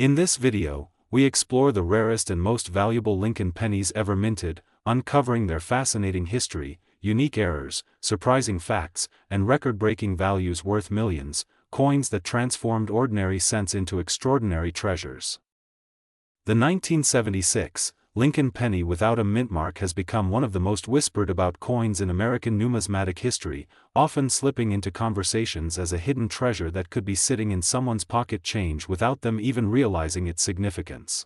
In this video, we explore the rarest and most valuable Lincoln pennies ever minted, uncovering their fascinating history, unique errors, surprising facts, and record-breaking values worth millions, coins that transformed ordinary cents into extraordinary treasures. The 1976 Lincoln penny without a mint mark has become one of the most whispered about coins in American numismatic history, often slipping into conversations as a hidden treasure that could be sitting in someone's pocket change without them even realizing its significance.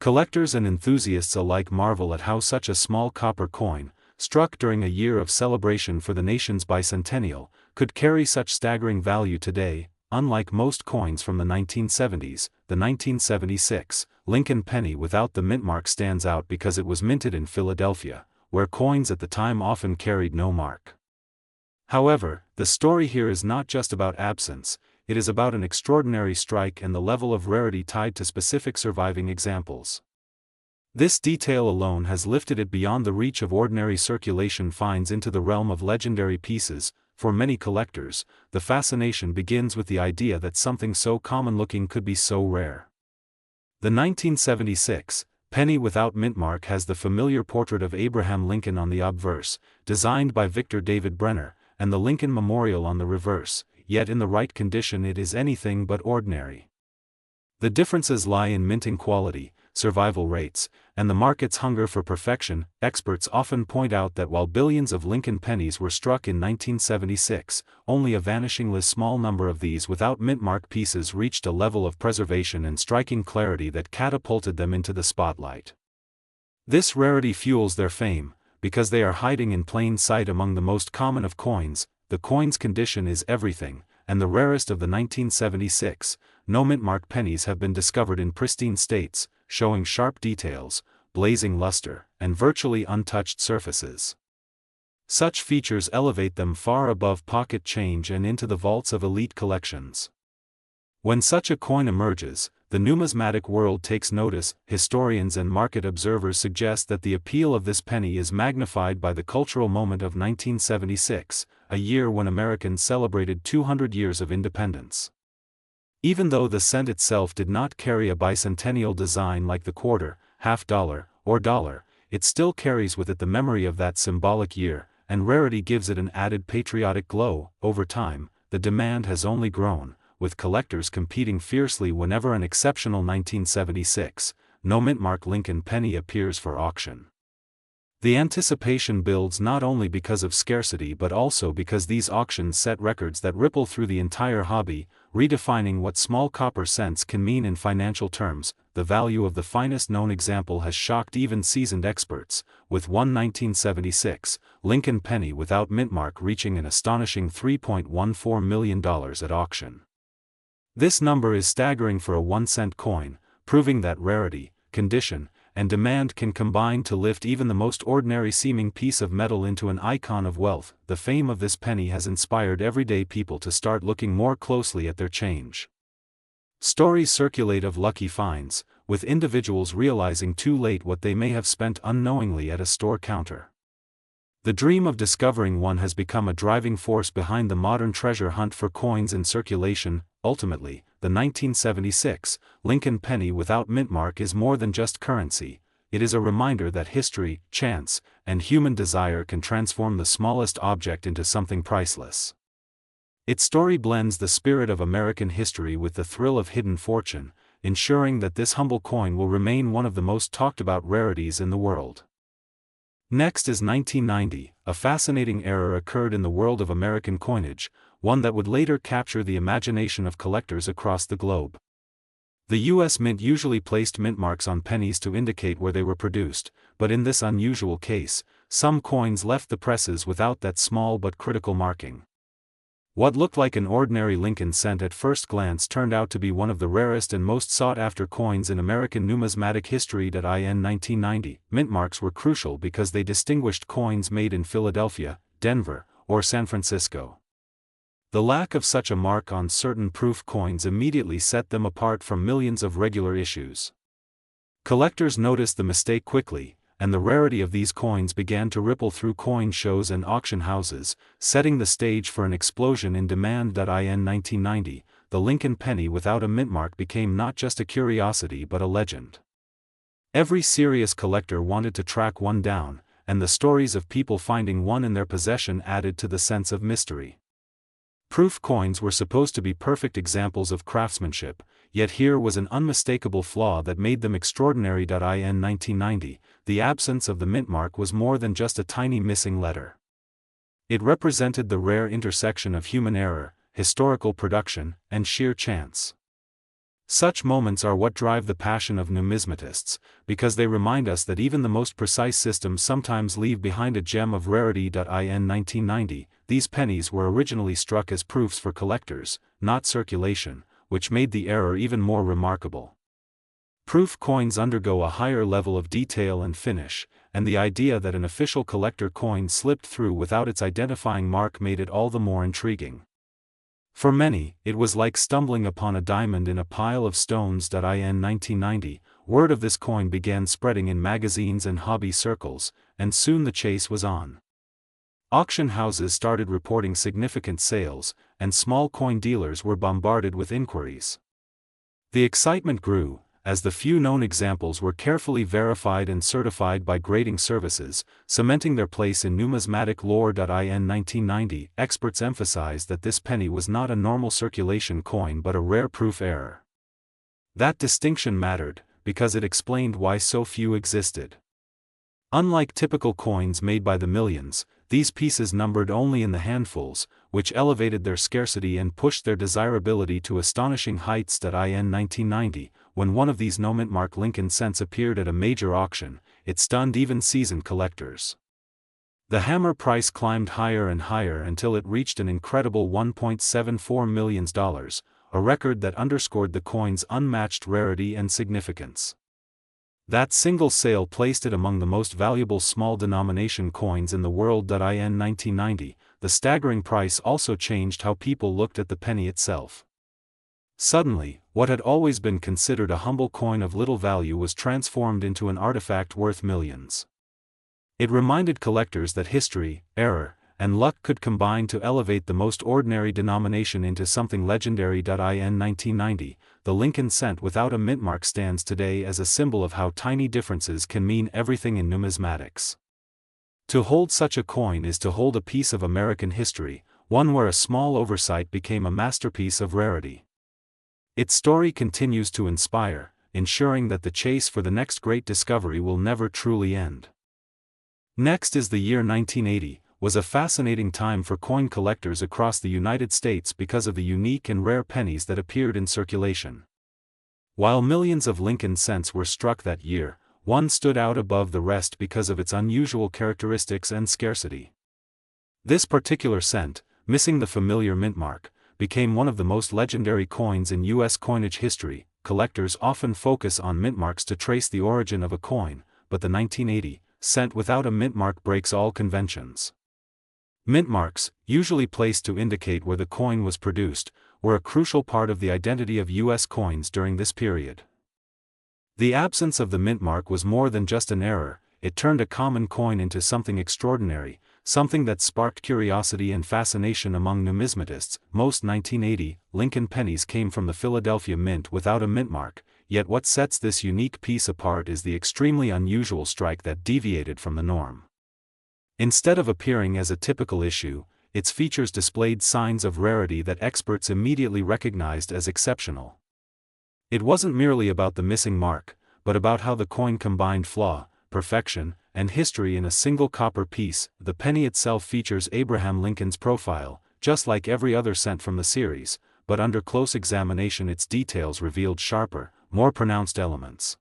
Collectors and enthusiasts alike marvel at how such a small copper coin, struck during a year of celebration for the nation's bicentennial, could carry such staggering value today. Unlike most coins from the 1970s, the 1976 Lincoln penny without the mint mark stands out because it was minted in Philadelphia, where coins at the time often carried no mark. However, the story here is not just about absence, it is about an extraordinary strike and the level of rarity tied to specific surviving examples. This detail alone has lifted it beyond the reach of ordinary circulation finds into the realm of legendary pieces. For many collectors, the fascination begins with the idea that something so common-looking could be so rare. The 1976 penny without mint mark has the familiar portrait of Abraham Lincoln on the obverse, designed by Victor David Brenner, and the Lincoln Memorial on the reverse, yet in the right condition it is anything but ordinary. The differences lie in minting quality, survival rates, and the market's hunger for perfection. Experts often point out that while billions of Lincoln pennies were struck in 1976, only a vanishingly small number of these without mint mark pieces reached a level of preservation and striking clarity that catapulted them into the spotlight. This rarity fuels their fame, because they are hiding in plain sight among the most common of coins. The coin's condition is everything, and the rarest of the 1976 no mint mark pennies have been discovered in pristine states, showing sharp details, blazing luster, and virtually untouched surfaces. Such features elevate them far above pocket change and into the vaults of elite collections. When such a coin emerges, the numismatic world takes notice. Historians and market observers suggest that the appeal of this penny is magnified by the cultural moment of 1976, a year when Americans celebrated 200 years of independence. Even though the cent itself did not carry a bicentennial design like the quarter, half-dollar, or dollar, it still carries with it the memory of that symbolic year, and rarity gives it an added patriotic glow. Over time, the demand has only grown, with collectors competing fiercely whenever an exceptional 1976 no mint mark Lincoln penny appears for auction. The anticipation builds not only because of scarcity but also because these auctions set records that ripple through the entire hobby, redefining what small copper cents can mean in financial terms. The value of the finest known example has shocked even seasoned experts, with one 1976 Lincoln penny without mint mark reaching an astonishing $3.14 million at auction. This number is staggering for a 1-cent coin, proving that rarity, condition, and demand can combine to lift even the most ordinary-seeming piece of metal into an icon of wealth. The fame of this penny has inspired everyday people to start looking more closely at their change. Stories circulate of lucky finds, with individuals realizing too late what they may have spent unknowingly at a store counter. The dream of discovering one has become a driving force behind the modern treasure hunt for coins in circulation. Ultimately, the 1976 Lincoln penny without mint mark is more than just currency. It is a reminder that history, chance, and human desire can transform the smallest object into something priceless. Its story blends the spirit of American history with the thrill of hidden fortune, ensuring that this humble coin will remain one of the most talked about rarities in the world. Next is 1990, a fascinating era occurred in the world of American coinage, one that would later capture the imagination of collectors across the globe. The U.S. Mint usually placed mint marks on pennies to indicate where they were produced, but in this unusual case, some coins left the presses without that small but critical marking. What looked like an ordinary Lincoln cent at first glance turned out to be one of the rarest and most sought-after coins in American numismatic history. In 1990, mint marks were crucial because they distinguished coins made in Philadelphia, Denver, or San Francisco. The lack of such a mark on certain proof coins immediately set them apart from millions of regular issues. Collectors noticed the mistake quickly, and the rarity of these coins began to ripple through coin shows and auction houses, setting the stage for an explosion in demand. In 1990, the Lincoln penny without a mint mark became not just a curiosity but a legend. Every serious collector wanted to track one down, and the stories of people finding one in their possession added to the sense of mystery. Proof coins were supposed to be perfect examples of craftsmanship, yet here was an unmistakable flaw that made them extraordinary. In 1990, the absence of the mint mark was more than just a tiny missing letter. It represented the rare intersection of human error, historical production, and sheer chance. Such moments are what drive the passion of numismatists, because they remind us that even the most precise systems sometimes leave behind a gem of rarity. In 1990, these pennies were originally struck as proofs for collectors, not circulation, which made the error even more remarkable. Proof coins undergo a higher level of detail and finish, and the idea that an official collector coin slipped through without its identifying mark made it all the more intriguing. For many, it was like stumbling upon a diamond in a pile of stones. In 1990, word of this coin began spreading in magazines and hobby circles, and soon the chase was on. Auction houses started reporting significant sales, and small coin dealers were bombarded with inquiries. The excitement grew, as the few known examples were carefully verified and certified by grading services, cementing their place in numismatic lore. In 1990, experts emphasized that this penny was not a normal circulation coin but a rare proof error. That distinction mattered, because it explained why so few existed. Unlike typical coins made by the millions, these pieces numbered only in the handfuls, which elevated their scarcity and pushed their desirability to astonishing heights. In 1990, when one of these no-mint mark Lincoln cents appeared at a major auction, it stunned even seasoned collectors. The hammer price climbed higher and higher until it reached an incredible $1.74 million, a record that underscored the coin's unmatched rarity and significance. That single sale placed it among the most valuable small-denomination coins in the world. In 1990, the staggering price also changed how people looked at the penny itself. Suddenly, what had always been considered a humble coin of little value was transformed into an artifact worth millions. It reminded collectors that history, error, and luck could combine to elevate the most ordinary denomination into something legendary. In 1990, the Lincoln cent without a mint mark stands today as a symbol of how tiny differences can mean everything in numismatics. To hold such a coin is to hold a piece of American history, one where a small oversight became a masterpiece of rarity. Its story continues to inspire, ensuring that the chase for the next great discovery will never truly end. Next is the year 1980, was a fascinating time for coin collectors across the United States because of the unique and rare pennies that appeared in circulation. While millions of Lincoln cents were struck that year, one stood out above the rest because of its unusual characteristics and scarcity. This particular cent, missing the familiar mint mark, became one of the most legendary coins in U.S. coinage history. Collectors often focus on mint marks to trace the origin of a coin, but the 1980 cent without a mint mark breaks all conventions. Mint marks, usually placed to indicate where the coin was produced, were a crucial part of the identity of U.S. coins during this period. The absence of the mint mark was more than just an error, it turned a common coin into something extraordinary, something that sparked curiosity and fascination among numismatists. Most 1980 Lincoln pennies came from the Philadelphia Mint without a mint mark, yet what sets this unique piece apart is the extremely unusual strike that deviated from the norm. Instead of appearing as a typical issue, its features displayed signs of rarity that experts immediately recognized as exceptional. It wasn't merely about the missing mark, but about how the coin combined flaw, perfection, and history in a single copper piece. The penny itself features Abraham Lincoln's profile, just like every other cent from the series, but under close examination its details revealed sharper, more pronounced elements.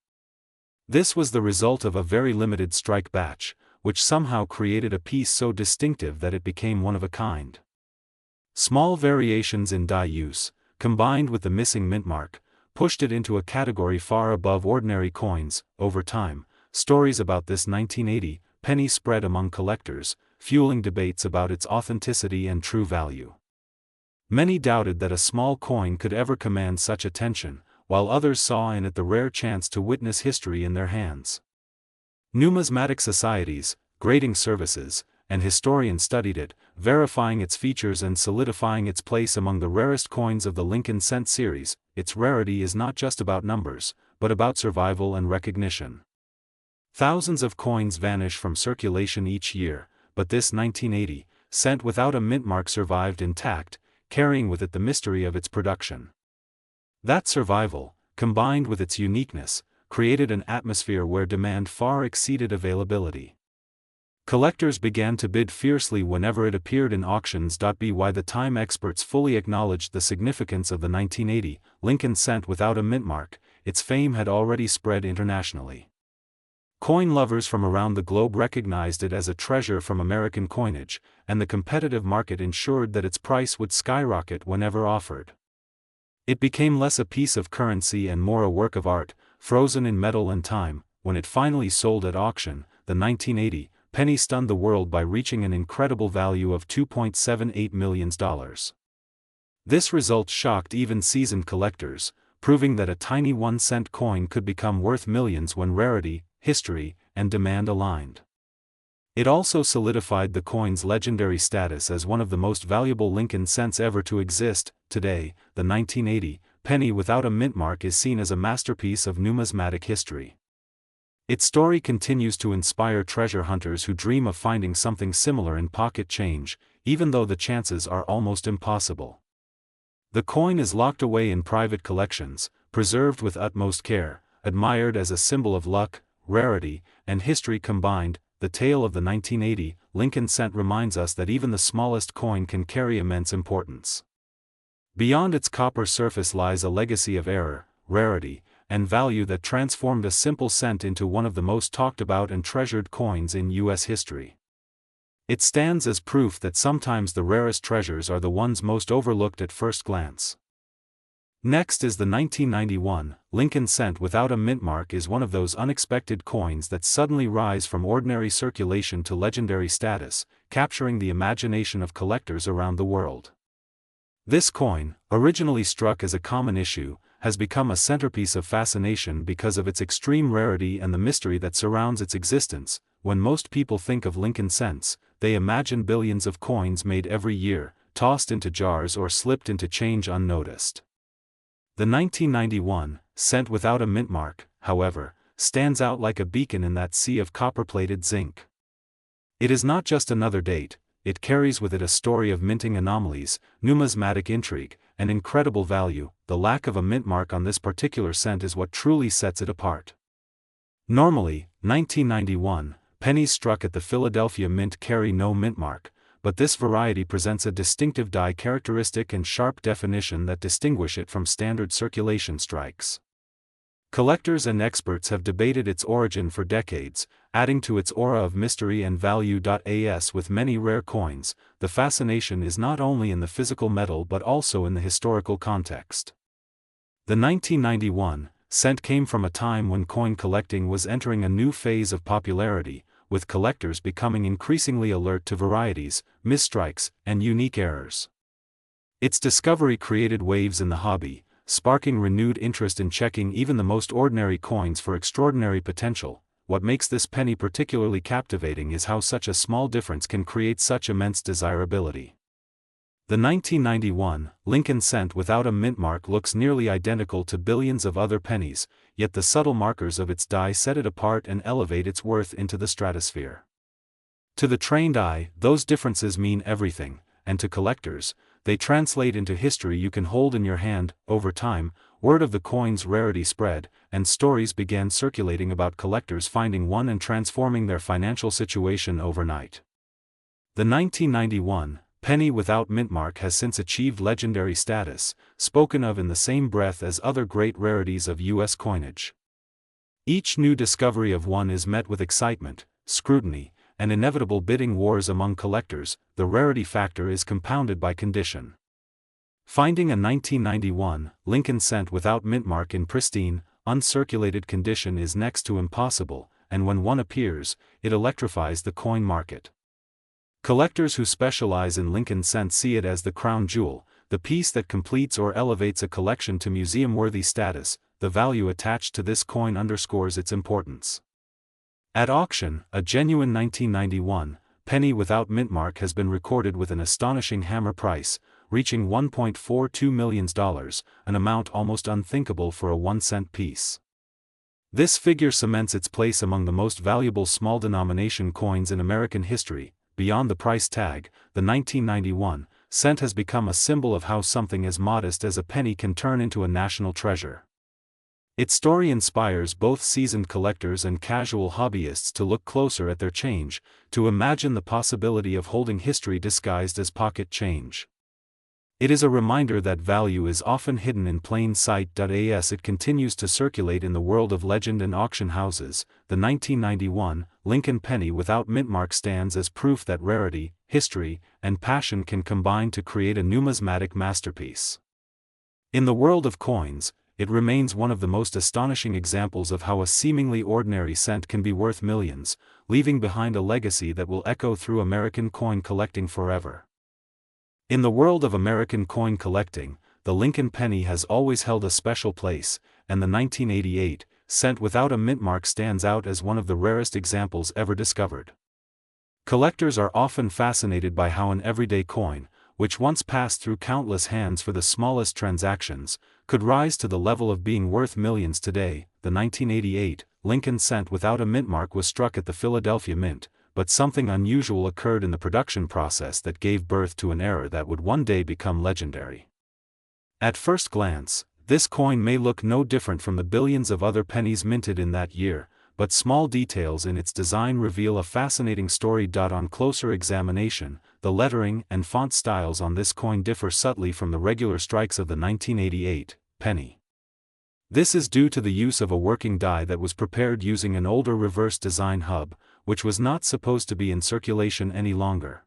This was the result of a very limited strike batch, which somehow created a piece so distinctive that it became one of a kind. Small variations in die use, combined with the missing mint mark, pushed it into a category far above ordinary coins. Over time, stories about this 1980 penny spread among collectors, fueling debates about its authenticity and true value. Many doubted that a small coin could ever command such attention, while others saw in it the rare chance to witness history in their hands. Numismatic societies, grading services, and historians studied it, verifying its features and solidifying its place among the rarest coins of the Lincoln Cent series. Its rarity is not just about numbers, but about survival and recognition. Thousands of coins vanish from circulation each year, but this 1980 cent without a mint mark survived intact, carrying with it the mystery of its production. That survival, combined with its uniqueness, created an atmosphere where demand far exceeded availability. Collectors began to bid fiercely whenever it appeared in auctions. By the time experts fully acknowledged the significance of the 1980 Lincoln cent without a mint mark, its fame had already spread internationally. Coin lovers from around the globe recognized it as a treasure from American coinage, and the competitive market ensured that its price would skyrocket whenever offered. It became less a piece of currency and more a work of art, frozen in metal and time. When it finally sold at auction, the 1980 penny stunned the world by reaching an incredible value of $2.78 million. This result shocked even seasoned collectors, proving that a tiny 1-cent coin could become worth millions when rarity, history, and demand aligned. It also solidified the coin's legendary status as one of the most valuable Lincoln cents ever to exist. Today, the 1980 penny without a mint mark is seen as a masterpiece of numismatic history. Its story continues to inspire treasure hunters who dream of finding something similar in pocket change, even though the chances are almost impossible. The coin is locked away in private collections, preserved with utmost care, admired as a symbol of luck, rarity, and history combined. The tale of the 1980 Lincoln cent reminds us that even the smallest coin can carry immense importance. Beyond its copper surface lies a legacy of error, rarity, and value that transformed a simple cent into one of the most talked about and treasured coins in U.S. history. It stands as proof that sometimes the rarest treasures are the ones most overlooked at first glance. Next is the 1991 Lincoln cent without a mint mark. Is one of those unexpected coins that suddenly rise from ordinary circulation to legendary status, capturing the imagination of collectors around the world. This coin, originally struck as a common issue, has become a centerpiece of fascination because of its extreme rarity and the mystery that surrounds its existence. When most people think of Lincoln cents, they imagine billions of coins made every year, tossed into jars or slipped into change unnoticed. The 1991 cent without a mint mark, however, stands out like a beacon in that sea of copper-plated zinc. It is not just another date, it carries with it a story of minting anomalies, numismatic intrigue, and incredible value. The lack of a mint mark on this particular cent is what truly sets it apart. Normally, 1991 pennies struck at the Philadelphia Mint carry no mint mark, but this variety presents a distinctive die characteristic and sharp definition that distinguish it from standard circulation strikes. Collectors and experts have debated its origin for decades, adding to its aura of mystery and value. As with many rare coins, the fascination is not only in the physical metal but also in the historical context. The 1991 cent came from a time when coin collecting was entering a new phase of popularity, with collectors becoming increasingly alert to varieties, misstrikes, and unique errors. Its discovery created waves in the hobby, sparking renewed interest in checking even the most ordinary coins for extraordinary potential. What makes this penny particularly captivating is how such a small difference can create such immense desirability. The 1991 Lincoln cent without a mint mark looks nearly identical to billions of other pennies, yet the subtle markers of its die set it apart and elevate its worth into the stratosphere. To the trained eye, those differences mean everything, and to collectors, they translate into history you can hold in your hand. Over time, word of the coin's rarity spread, and stories began circulating about collectors finding one and transforming their financial situation overnight. The 1991 penny without mint mark has since achieved legendary status, spoken of in the same breath as other great rarities of U.S. coinage. Each new discovery of one is met with excitement, scrutiny, and inevitable bidding wars among collectors. The rarity factor is compounded by condition. Finding a 1991 Lincoln cent without mint mark in pristine, uncirculated condition is next to impossible, and when one appears, it electrifies the coin market. Collectors who specialize in Lincoln cents see it as the crown jewel, the piece that completes or elevates a collection to museum-worthy status. The value attached to this coin underscores its importance. At auction, a genuine 1991 penny without mint mark has been recorded with an astonishing hammer price, reaching $1.42 million, an amount almost unthinkable for a 1-cent piece. This figure cements its place among the most valuable small-denomination coins in American history. Beyond the price tag, the 1991 cent has become a symbol of how something as modest as a penny can turn into a national treasure. Its story inspires both seasoned collectors and casual hobbyists to look closer at their change, to imagine the possibility of holding history disguised as pocket change. It is a reminder that value is often hidden in plain sight. As it continues to circulate in the world of legend and auction houses, the 1991 Lincoln penny without mint mark stands as proof that rarity, history, and passion can combine to create a numismatic masterpiece. In the world of coins, it remains one of the most astonishing examples of how a seemingly ordinary cent can be worth millions, leaving behind a legacy that will echo through American coin collecting forever. In the world of American coin collecting, the Lincoln penny has always held a special place, and the 1988 cent without a mint mark stands out as one of the rarest examples ever discovered. Collectors are often fascinated by how an everyday coin, which once passed through countless hands for the smallest transactions, could rise to the level of being worth millions today. The 1988 Lincoln cent without a mint mark was struck at the Philadelphia Mint, but something unusual occurred in the production process that gave birth to an error that would one day become legendary. At first glance, this coin may look no different from the billions of other pennies minted in that year, but small details in its design reveal a fascinating story. On closer examination, the lettering and font styles on this coin differ subtly from the regular strikes of the 1988 penny. This is due to the use of a working die that was prepared using an older reverse design hub, which was not supposed to be in circulation any longer.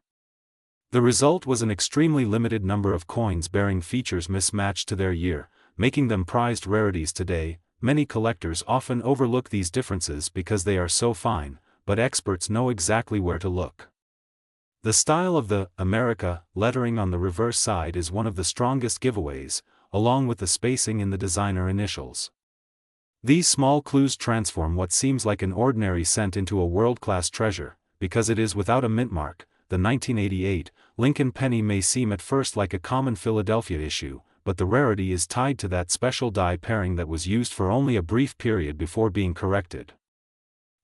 The result was an extremely limited number of coins bearing features mismatched to their year, making them prized rarities today. Many collectors often overlook these differences because they are so fine, but experts know exactly where to look. The style of the America lettering on the reverse side is one of the strongest giveaways, along with the spacing in the designer initials. These small clues transform what seems like an ordinary cent into a world-class treasure. Because it is without a mint mark, the 1988 Lincoln penny may seem at first like a common Philadelphia issue, but the rarity is tied to that special die pairing that was used for only a brief period before being corrected.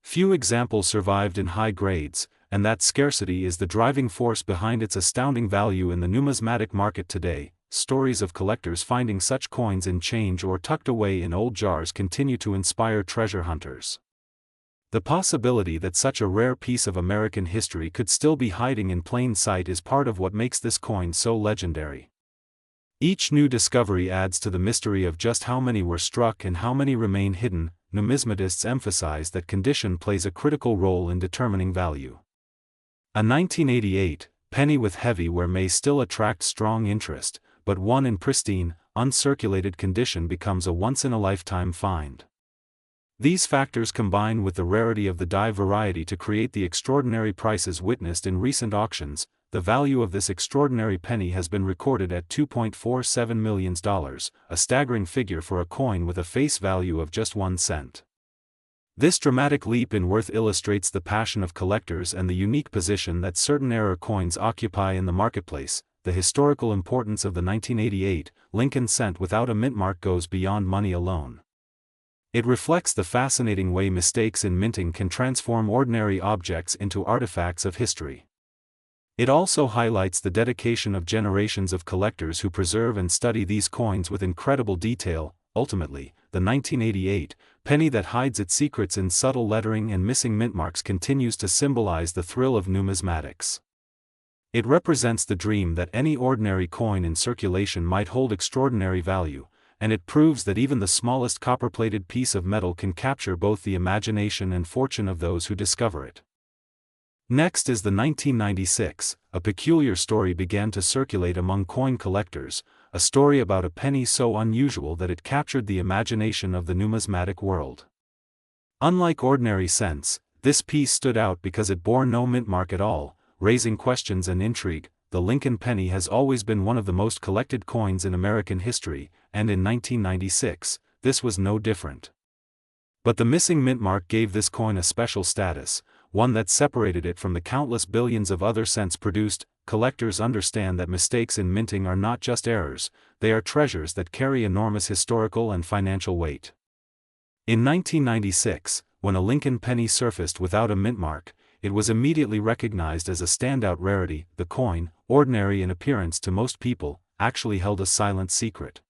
Few examples survived in high grades, and that scarcity is the driving force behind its astounding value in the numismatic market today. Stories of collectors finding such coins in change or tucked away in old jars continue to inspire treasure hunters. The possibility that such a rare piece of American history could still be hiding in plain sight is part of what makes this coin so legendary. Each new discovery adds to the mystery of just how many were struck and how many remain hidden. Numismatists emphasize that condition plays a critical role in determining value. A 1988 penny with heavy wear may still attract strong interest, but one in pristine, uncirculated condition becomes a once-in-a-lifetime find. These factors combine with the rarity of the die variety to create the extraordinary prices witnessed in recent auctions. The value of this extraordinary penny has been recorded at $2.47 million, a staggering figure for a coin with a face value of just 1 cent. This dramatic leap in worth illustrates the passion of collectors and the unique position that certain error coins occupy in the marketplace. The historical importance of the 1988 Lincoln cent without a mint mark goes beyond money alone. It reflects the fascinating way mistakes in minting can transform ordinary objects into artifacts of history. It also highlights the dedication of generations of collectors who preserve and study these coins with incredible detail. Ultimately, the 1988 penny that hides its secrets in subtle lettering and missing mint marks continues to symbolize the thrill of numismatics. It represents the dream that any ordinary coin in circulation might hold extraordinary value, and it proves that even the smallest copper-plated piece of metal can capture both the imagination and fortune of those who discover it. Next is the 1996. A peculiar story began to circulate among coin collectors, a story about a penny so unusual that it captured the imagination of the numismatic world. Unlike ordinary cents, this piece stood out because it bore no mint mark at all, raising questions and intrigue. The Lincoln penny has always been one of the most collected coins in American history, and in 1996, this was no different. But the missing mint mark gave this coin a special status, one that separated it from the countless billions of other cents produced. Collectors understand that mistakes in minting are not just errors, they are treasures that carry enormous historical and financial weight. In 1996, when a Lincoln penny surfaced without a mint mark, it was immediately recognized as a standout rarity. The coin, ordinary in appearance to most people, actually held a silent secret.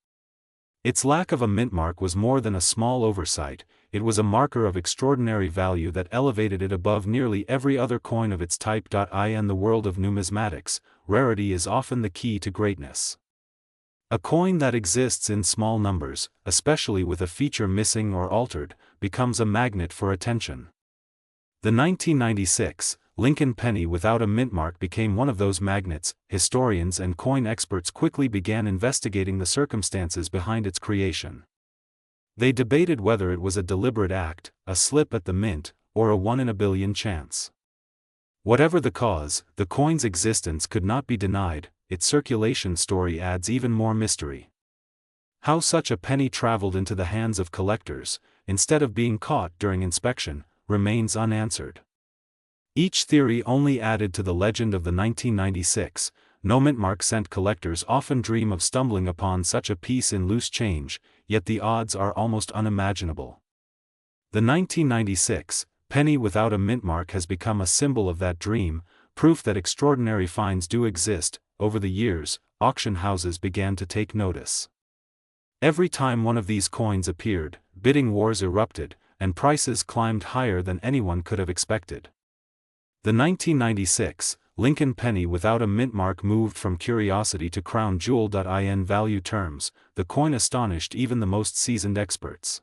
Its lack of a mint mark was more than a small oversight, it was a marker of extraordinary value that elevated it above nearly every other coin of its type. In the world of numismatics, rarity is often the key to greatness. A coin that exists in small numbers, especially with a feature missing or altered, becomes a magnet for attention. The 1996 Lincoln penny without a mint mark became one of those magnets. Historians and coin experts quickly began investigating the circumstances behind its creation. They debated whether it was a deliberate act, a slip at the mint, or a one-in-a-billion chance. Whatever the cause, the coin's existence could not be denied. Its circulation story adds even more mystery. How such a penny traveled into the hands of collectors, instead of being caught during inspection, remains unanswered. Each theory only added to the legend of the 1996 no mint mark cent. Collectors often dream of stumbling upon such a piece in loose change, yet the odds are almost unimaginable. The 1996 penny without a mint mark has become a symbol of that dream, proof that extraordinary finds do exist. Over the years, auction houses began to take notice. Every time one of these coins appeared, bidding wars erupted, and prices climbed higher than anyone could have expected. The 1996 Lincoln penny without a mint mark moved from curiosity to crown jewel. In value terms, the coin astonished even the most seasoned experts.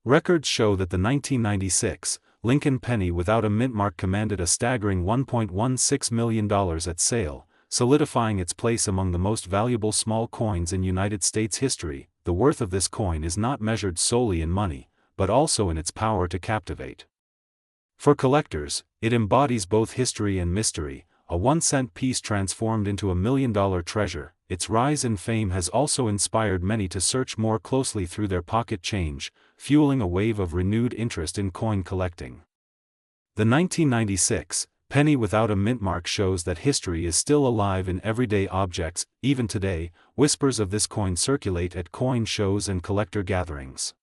Records show that the 1996 Lincoln penny without a mint mark commanded a staggering $1.16 million at sale, solidifying its place among the most valuable small coins in United States history. The worth of this coin is not measured solely in money, but also in its power to captivate. For collectors, it embodies both history and mystery, a 1-cent piece transformed into a $1 million treasure. Its rise in fame has also inspired many to search more closely through their pocket change, fueling a wave of renewed interest in coin collecting. The 1996 penny without a mint mark shows that history is still alive in everyday objects. Even today, whispers of this coin circulate at coin shows and collector gatherings.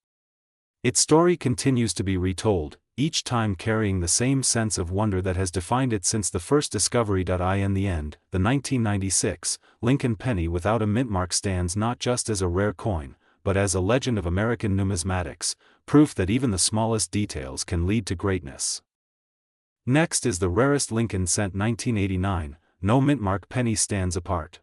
Its story continues to be retold, each time carrying the same sense of wonder that has defined it since the first discovery. In the end, the 1996 Lincoln penny without a mint mark stands not just as a rare coin, but as a legend of American numismatics, proof that even the smallest details can lead to greatness. Next is the rarest Lincoln cent. 1989, no mint mark penny stands apart.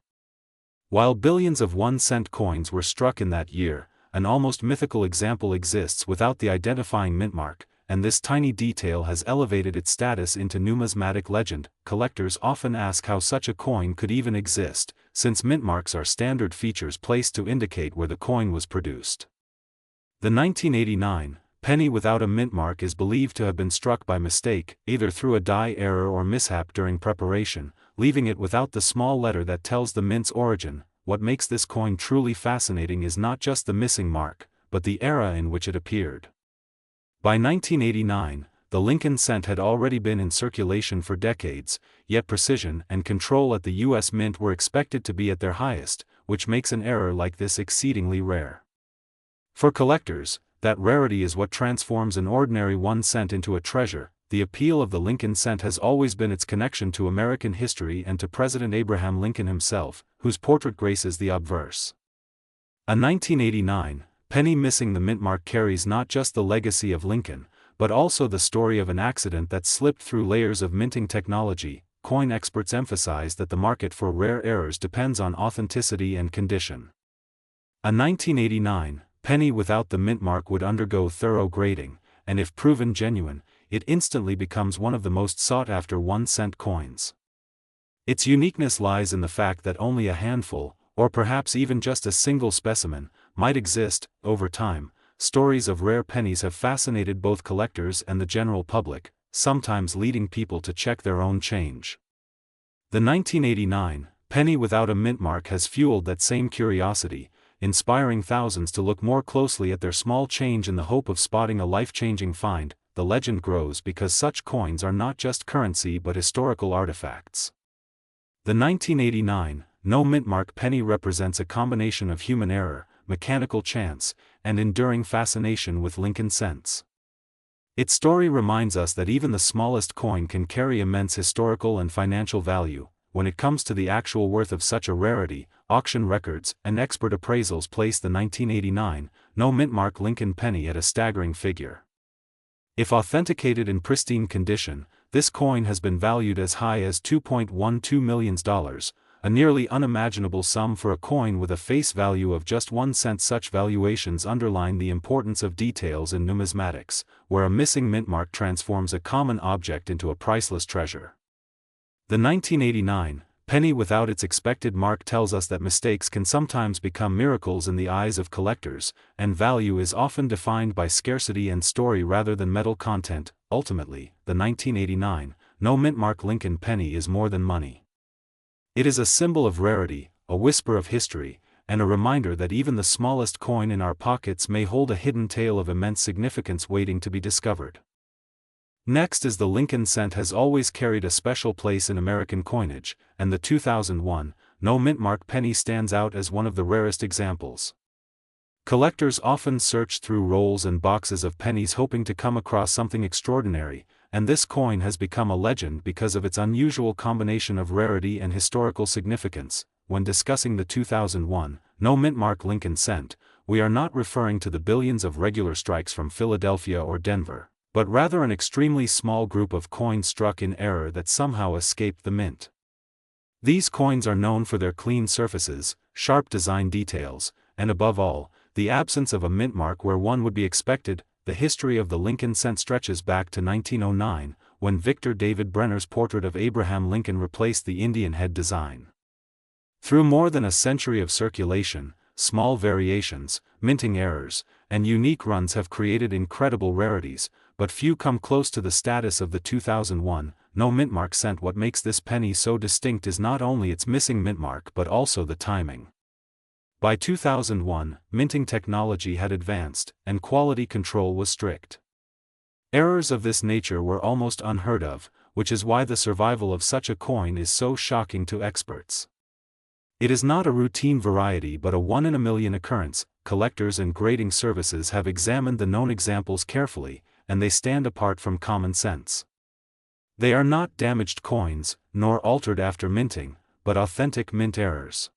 While billions of 1-cent coins were struck in that year, an almost mythical example exists without the identifying mint mark, and this tiny detail has elevated its status into numismatic legend. Collectors often ask how such a coin could even exist, since mint marks are standard features placed to indicate where the coin was produced. The 1989 penny without a mint mark is believed to have been struck by mistake, either through a die error or mishap during preparation, leaving it without the small letter that tells the mint's origin. What makes this coin truly fascinating is not just the missing mark, but the era in which it appeared. By 1989, the Lincoln cent had already been in circulation for decades, yet precision and control at the U.S. Mint were expected to be at their highest, which makes an error like this exceedingly rare. For collectors, that rarity is what transforms an ordinary 1 cent into a treasure. The appeal of the Lincoln cent has always been its connection to American history and to President Abraham Lincoln himself, whose portrait graces the obverse. A 1989 penny missing the mint mark carries not just the legacy of Lincoln, but also the story of an accident that slipped through layers of minting technology. Coin experts emphasize that the market for rare errors depends on authenticity and condition. A 1989 penny without the mint mark would undergo thorough grading, and if proven genuine, it instantly becomes one of the most sought-after 1-cent coins. Its uniqueness lies in the fact that only a handful, or perhaps even just a single specimen, might exist. Over time, stories of rare pennies have fascinated both collectors and the general public, sometimes leading people to check their own change. The 1989 penny without a mint mark has fueled that same curiosity, inspiring thousands to look more closely at their small change in the hope of spotting a life-changing find. the legend grows because such coins are not just currency but historical artifacts. The 1989 no-mint-mark penny represents a combination of human error, mechanical chance, and enduring fascination with Lincoln cents. Its story reminds us that even the smallest coin can carry immense historical and financial value. When it comes to the actual worth of such a rarity, auction records and expert appraisals place the 1989 no-mint-mark Lincoln penny at a staggering figure. If authenticated in pristine condition, this coin has been valued as high as $2.12 million, a nearly unimaginable sum for a coin with a face value of just 1 cent. Such valuations underline the importance of details in numismatics, where a missing mint mark transforms a common object into a priceless treasure. The 1989 penny without its expected mark tells us that mistakes can sometimes become miracles in the eyes of collectors, and value is often defined by scarcity and story rather than metal content. Ultimately, the 1989 no-mint-mark Lincoln penny is more than money. It is a symbol of rarity, a whisper of history, and a reminder that even the smallest coin in our pockets may hold a hidden tale of immense significance waiting to be discovered. Next is the Lincoln cent has always carried a special place in American coinage, and the 2001 no-mint-mark penny stands out as one of the rarest examples. Collectors often search through rolls and boxes of pennies hoping to come across something extraordinary, and this coin has become a legend because of its unusual combination of rarity and historical significance. When discussing the 2001 no-mint-mark Lincoln cent, we are not referring to the billions of regular strikes from Philadelphia or Denver, but rather an extremely small group of coins struck in error that somehow escaped the mint. These coins are known for their clean surfaces, sharp design details, and above all, the absence of a mint mark where one would be expected. The history of the Lincoln cent stretches back to 1909, when Victor David Brenner's portrait of Abraham Lincoln replaced the Indian head design. Through more than a century of circulation, small variations, minting errors, and unique runs have created incredible rarities, but few come close to the status of the 2001 no-mint-mark cent. What makes this penny so distinct is not only its missing mint mark but also the timing. By 2001, minting technology had advanced, and quality control was strict. Errors of this nature were almost unheard of, which is why the survival of such a coin is so shocking to experts. It is not a routine variety but a one-in-a-million occurrence. Collectors and grading services have examined the known examples carefully, and they stand apart from common sense. They are not damaged coins, nor altered after minting, but authentic mint errors.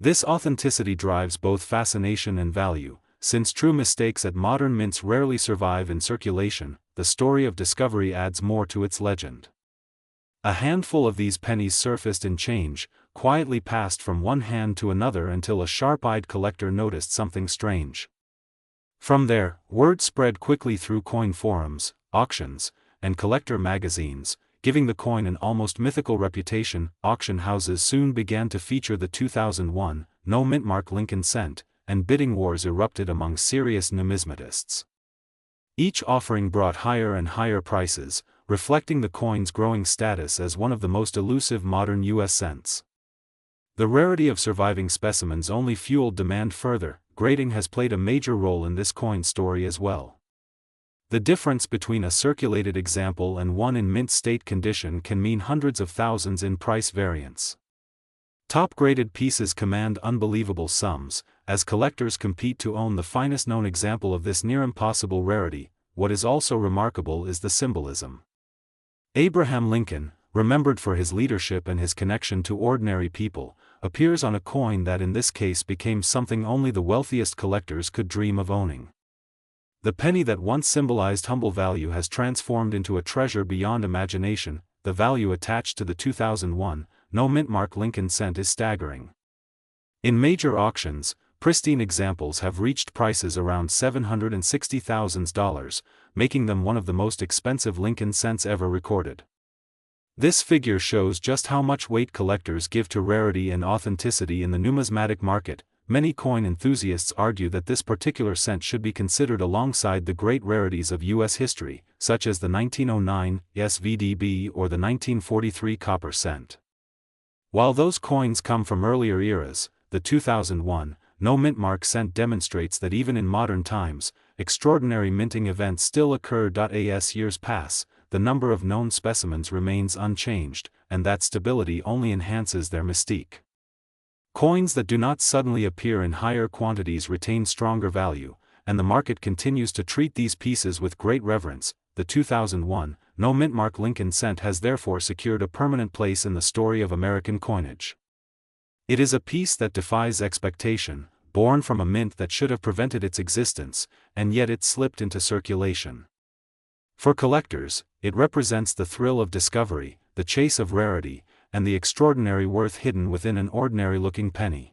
This authenticity drives both fascination and value. Since true mistakes at modern mints rarely survive in circulation, the story of discovery adds more to its legend. A handful of these pennies surfaced in change, quietly passed from one hand to another until a sharp-eyed collector noticed something strange. From there, word spread quickly through coin forums, auctions, and collector magazines, giving the coin an almost mythical reputation. Auction houses soon began to feature the 2001 no-mint-mark Lincoln cent, and bidding wars erupted among serious numismatists. Each offering brought higher and higher prices, reflecting the coin's growing status as one of the most elusive modern U.S. cents. The rarity of surviving specimens only fueled demand further. Grading has played a major role in this coin story as well. The difference between a circulated example and one in mint state condition can mean hundreds of thousands in price variance. Top-graded pieces command unbelievable sums, as collectors compete to own the finest known example of this near-impossible rarity. What is also remarkable is the symbolism. Abraham Lincoln, remembered for his leadership and his connection to ordinary people, appears on a coin that in this case became something only the wealthiest collectors could dream of owning. The penny that once symbolized humble value has transformed into a treasure beyond imagination. The value attached to the 2001 no-mint-mark Lincoln cent is staggering. In major auctions, pristine examples have reached prices around $760,000, making them one of the most expensive Lincoln cents ever recorded. This figure shows just how much weight collectors give to rarity and authenticity in the numismatic market. Many coin enthusiasts argue that this particular cent should be considered alongside the great rarities of U.S. history, such as the 1909 SVDB or the 1943 copper cent. While those coins come from earlier eras, the 2001 no-mint-mark cent demonstrates that even in modern times, extraordinary minting events still occur. As years pass, the number of known specimens remains unchanged, and that stability only enhances their mystique. Coins that do not suddenly appear in higher quantities retain stronger value, and the market continues to treat these pieces with great reverence. The 2001 no mintmark Lincoln cent has therefore secured a permanent place in the story of American coinage. It is a piece that defies expectation, born from a mint that should have prevented its existence, and yet it slipped into circulation. For collectors, it represents the thrill of discovery, the chase of rarity, and the extraordinary worth hidden within an ordinary-looking penny.